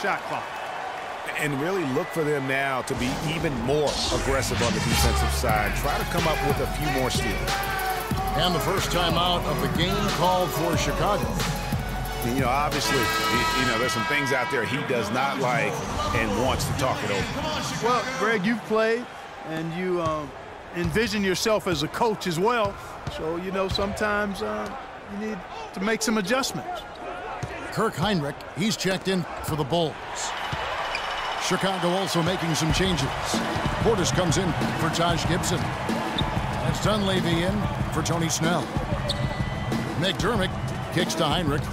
shot clock. And really look for them now to be even more aggressive on the defensive side. Try to come up with a few more steals. And the first timeout of the game called for Chicago. You know, obviously, you know, there's some things out there he does not like and wants to talk it over. Well, Greg, you've played, and you envision yourself as a coach as well. So, you know, sometimes you need to make some adjustments. Kirk Heinrich, he's checked in for the Bulls. Chicago also making some changes. Portis comes in for Taj Gibson. That's Dunleavy in for Tony Snell. McDermott kicks to Heinrich.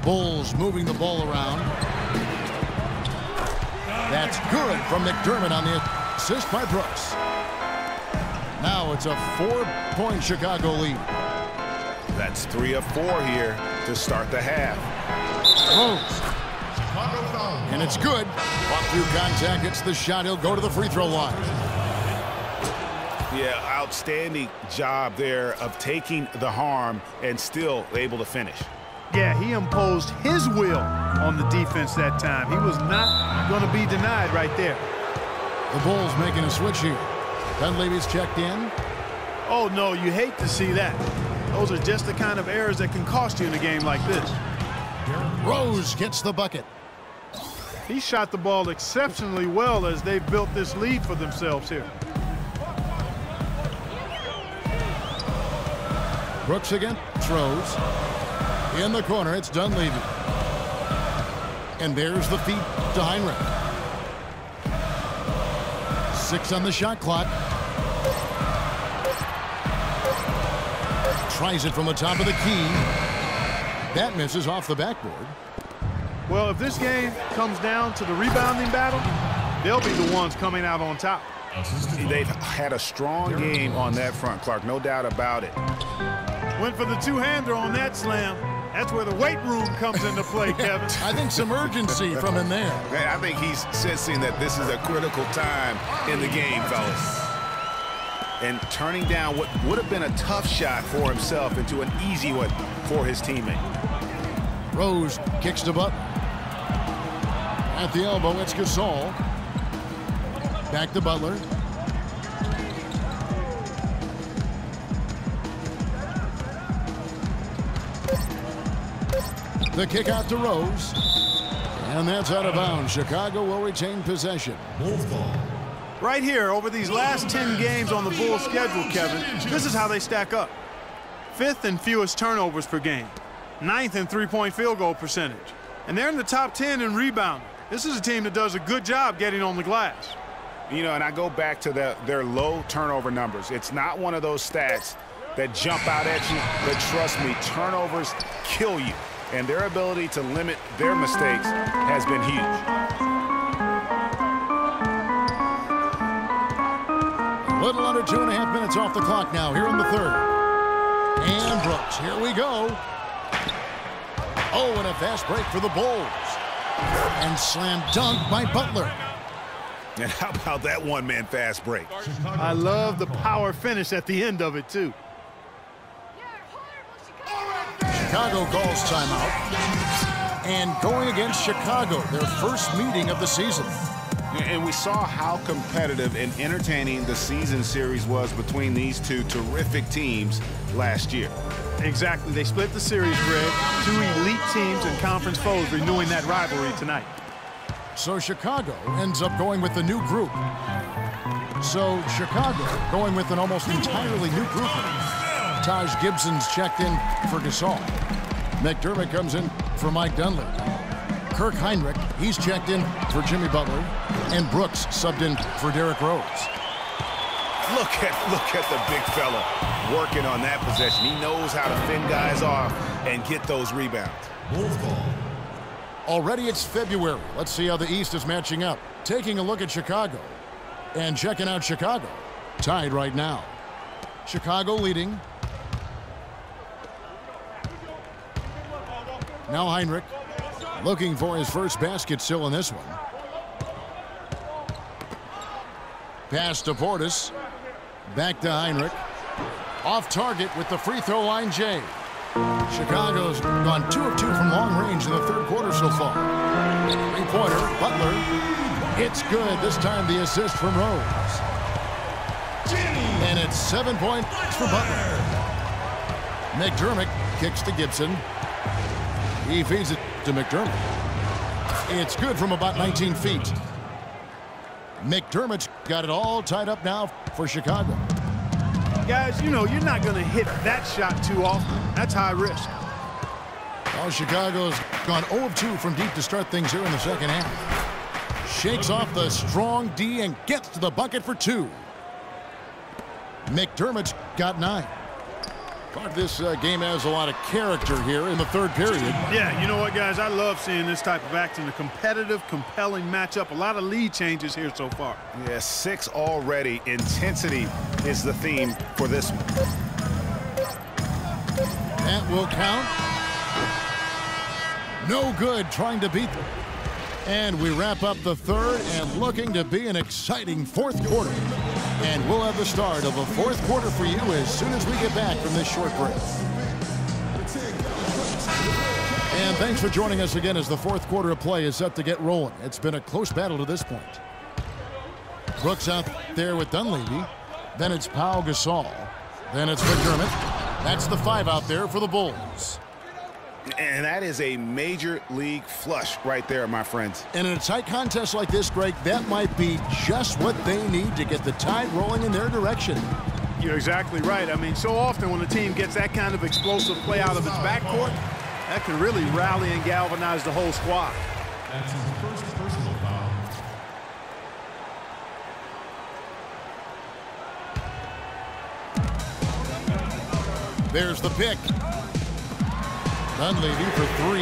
Bulls moving the ball around. That's good from McDermott on the assist by Brooks. Now it's a 4-point Chicago lead. That's 3 of 4 here to start the half. Rose. And it's good. Off through contact, gets the shot. He'll go to the free throw line. Yeah, outstanding job there of taking the harm and still able to finish. Yeah, he imposed his will on the defense that time. He was not going to be denied right there. The Bulls making a switch here. Dunleavy's checked in. Oh, no, you hate to see that. Those are just the kind of errors that can cost you in a game like this. Rose gets the bucket. He shot the ball exceptionally well as they've built this lead for themselves here. Brooks again throws. In the corner, it's Dunleavy. And there's the feed to Heinrich. 6 on the shot clock. Tries it from the top of the key. That misses off the backboard. Well, if this game comes down to the rebounding battle, they'll be the ones coming out on top. They've had a strong game on that front, Clark, no doubt about it. Went for the two-hander on that slam. That's where the weight room comes into play, Kevin. I think some urgency from him there. I think he's sensing that this is a critical time in the game, fellas. And turning down what would have been a tough shot for himself into an easy one for his teammate. Rose kicks to Butler. At the elbow, it's Gasol. Back to Butler. The kick out to Rose. And that's out of bounds. Chicago will retain possession. Right here, over these last 10 games on the Bulls schedule, Kevin, this is how they stack up. 5th in fewest turnovers per game. 9th in three-point field goal percentage. And they're in the top 10 in rebounding. This is a team that does a good job getting on the glass. You know, and I go back to their low turnover numbers. It's not one of those stats that jump out at you, but trust me, turnovers kill you. And their ability to limit their mistakes has been huge. A little under 2.5 minutes off the clock now here in the third. And Brooks, here we go. Oh, and a fast break for the Bulls. And slam dunk by Butler. And how about that one-man fast break? I love the power finish at the end of it, too. Chicago calls timeout. And going against Chicago, their first meeting of the season. And we saw how competitive and entertaining the season series was between these two terrific teams last year. Exactly. They split the series, Greg. 2 elite teams and conference foes renewing that rivalry tonight. So Chicago ends up going with the new group. So Chicago going with an almost entirely new group. Taj Gibson's checked in for Gasol. McDermott comes in for Mike Dunleavy. Kirk Heinrich, he's checked in for Jimmy Butler. And Brooks subbed in for Derrick Rose. Look at the big fella working on that possession. He knows how to fend guys off and get those rebounds. Already it's February. Let's see how the East is matching up. Taking a look at Chicago and checking out Chicago. Tied right now. Chicago leading. Now Heinrich looking for his first basket still in this one. Pass to Portis. Back to Heinrich. Off target with the free throw line, Jay. Chicago's gone 2 of 2 from long range in the third quarter so far. Three-pointer, Butler. It's good. This time the assist from Rose. And it's 7 points for Butler. McDermott kicks to Gibson. He feeds it to McDermott. It's good from about 19 feet. McDermott's got it all tied up now for Chicago. Guys, you know, you're not going to hit that shot too often. That's high risk. Well, Chicago's gone 0 of 2 from deep to start things here in the second half. Shakes off the strong D and gets to the bucket for 2. McDermott's got 9. But this game has a lot of character here in the third period. Yeah, you know what, guys? I love seeing this type of action. A competitive, compelling matchup. A lot of lead changes here so far. Yeah, 6 already. Intensity is the theme for this one. That will count. No good trying to beat them. And we wrap up the third and looking to be an exciting fourth quarter. And we'll have the start of the fourth quarter for you as soon as we get back from this short break. And thanks for joining us again as the fourth quarter of play is set to get rolling. It's been a close battle to this point. Brooks out there with Dunleavy. Then it's Pau Gasol. Then it's McDermott. That's the 5 out there for the Bulls. And that is a major league flush right there, my friends. And in a tight contest like this, Greg, that might be just what they need to get the tide rolling in their direction. You're exactly right. I mean, so often when a team gets that kind of explosive play out of its backcourt, that can really rally and galvanize the whole squad. That's his first personal foul. There's the pick. Dunleavy for 3.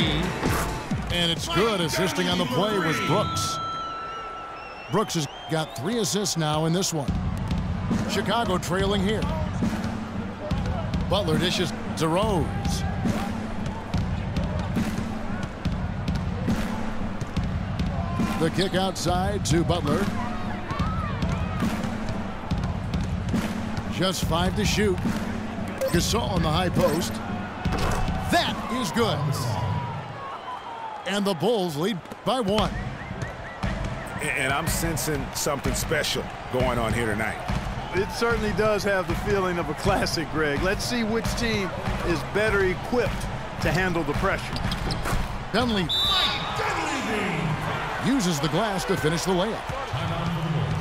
And it's good. Assisting on the play was Brooks. Brooks has got 3 assists now in this one. Chicago trailing here. Butler dishes to Rose. The kick outside to Butler. Just 5 to shoot. Gasol on the high post. That is good. And the Bulls lead by 1. And I'm sensing something special going on here tonight. It certainly does have the feeling of a classic, Greg. Let's see which team is better equipped to handle the pressure. Dunleavy uses the glass to finish the layup.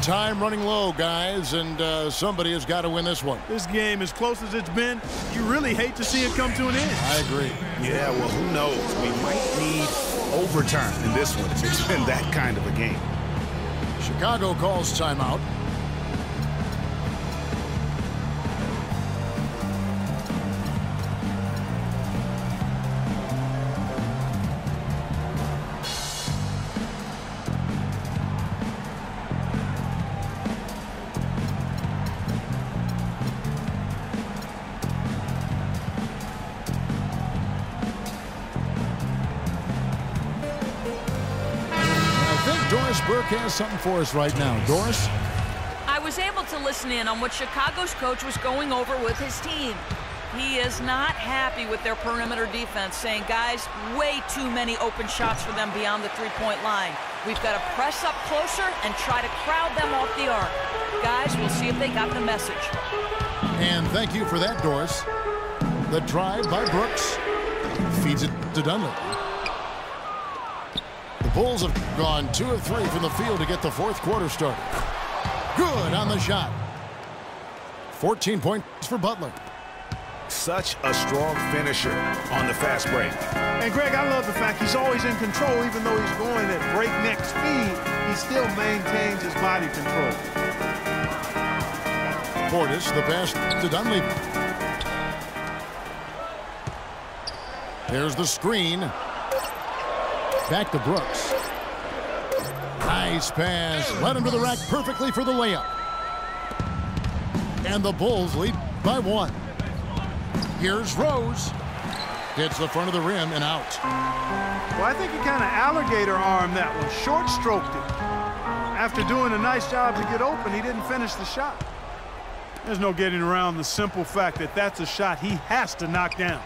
Time running low, guys, and somebody has got to win this one. This game, as close as it's been, you really hate to see it come to an end. I agree. Yeah, well, who knows? We might need overtime in this one. It's been that kind of a game. Chicago calls timeout. Doris Burke has something for us right now. Doris? I was able to listen in on what Chicago's coach was going over with his team. He is not happy with their perimeter defense, saying, guys, way too many open shots for them beyond the three-point line. We've got to press up closer and try to crowd them off the arc. Guys, we'll see if they got the message. And thank you for that, Doris. The drive by Brooks feeds it to Dunleavy. The Bulls have gone 2 of 3 from the field to get the fourth quarter started. Good on the shot. 14 points for Butler. Such a strong finisher on the fast break. And Greg, I love the fact he's always in control. Even though he's going at breakneck speed, he still maintains his body control. Portis, the pass to Dunleavy. There's the screen. Back to Brooks. Nice pass. Led him to the rack perfectly for the layup. And the Bulls lead by 1. Here's Rose. Hits the front of the rim and out. Well, I think he kind of alligator armed that one. Short stroked it. After doing a nice job to get open, he didn't finish the shot. There's no getting around the simple fact that that's a shot he has to knock down.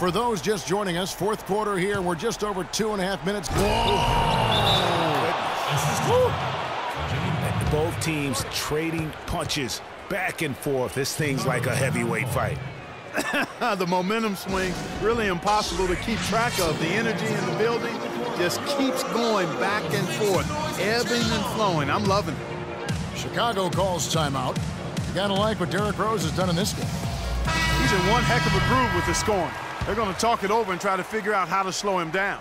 For those just joining us, fourth quarter here. We're just over 2.5 minutes. Both teams trading punches back and forth. This thing's like a heavyweight fight. The momentum swing, really impossible to keep track of. The energy in the building just keeps going back and forth, ebbing and flowing. I'm loving it. Chicago calls timeout. You gotta like what Derrick Rose has done in this game. He's in one heck of a groove with the scoring. They're going to talk it over and try to figure out how to slow him down.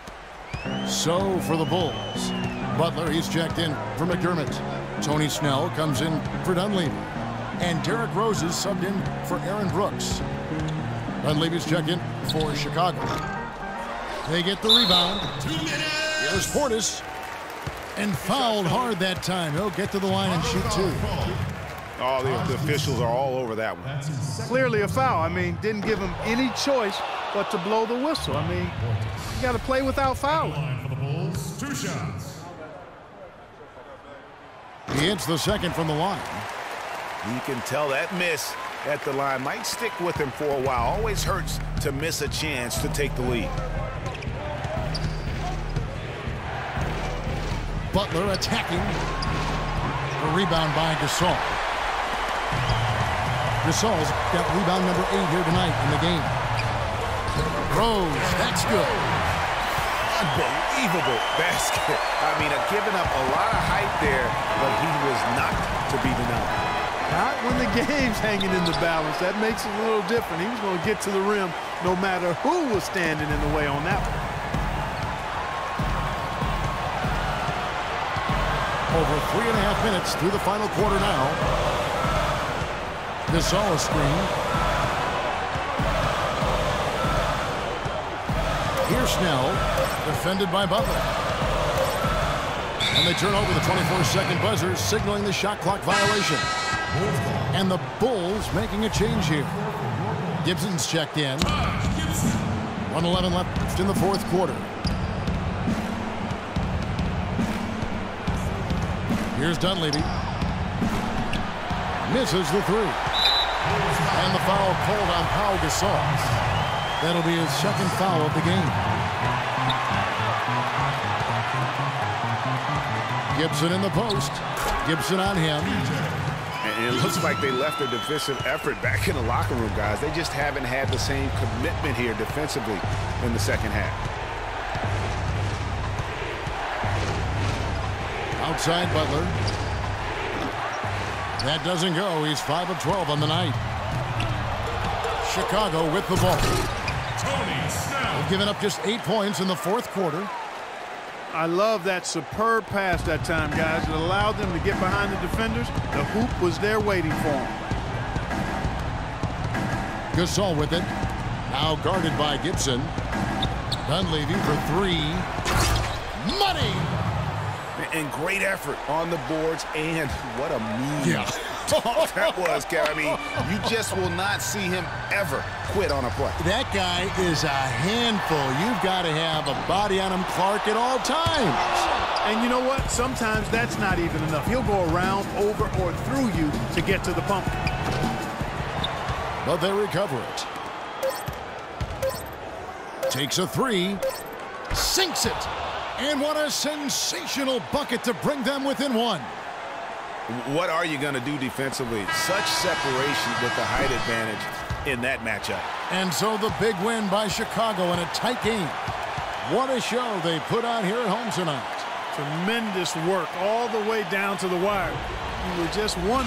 So for the Bulls, Butler, he's checked in for McDermott. Tony Snell comes in for Dunleavy. And Derrick Rose is subbed in for Aaron Brooks. Dunleavy's checked in for Chicago. They get the rebound. Here's Portis. And fouled hard that time. He'll get to the line and shoot two. Oh, the officials are all over that one. Clearly a foul. I mean, didn't give him any choice but to blow the whistle. I mean, you got to play without fouling. For the Bulls, 2 shots. He hits the second from the line. You can tell that miss at the line might stick with him for a while. Always hurts to miss a chance to take the lead. Butler attacking. A rebound by Gasol. Gasol's got rebound number 8 here tonight in the game. Rose, that's good. Unbelievable basket. I mean, giving up a lot of height there, but he was not to be denied. Not when the game's hanging in the balance. That makes it a little different. He was going to get to the rim no matter who was standing in the way on that one. Over 3.5 minutes through the final quarter now. Gasol screen. Here's Snell, defended by Butler. And they turn over the 24-second buzzer, signaling the shot clock violation. And the Bulls making a change here. Gibson's checked in. 1:11 left in the fourth quarter. Here's Dunleavy. Misses the three. And the foul called on Pau Gasol. That'll be his second foul of the game. Gibson in the post. Gibson on him. And it looks like they left their defensive effort back in the locker room, guys. They just haven't had the same commitment here defensively in the second half. Outside Butler. That doesn't go. He's 5 of 12 on the night. Chicago with the ball. They've given up just 8 points in the fourth quarter. I love that superb pass that time, guys. It allowed them to get behind the defenders. The hoop was there waiting for them. Gasol with it. Now guarded by Gibson. Dunleavy for 3. Money! And great effort on the boards, and what a mean talk that was, Kev. I mean, you just will not see him ever quit on a play. That guy is a handful. You've got to have a body on him, Clark, at all times. And you know what? Sometimes that's not even enough. He'll go around, over, or through you to get to the pump. But they recover it. Takes a 3. Sinks it. And what a sensational bucket to bring them within 1. What are you going to do defensively? Such separation with the height advantage in that matchup. And so the big win by Chicago in a tight game. What a show they put on here at home tonight. Tremendous work all the way down to the wire. You were just one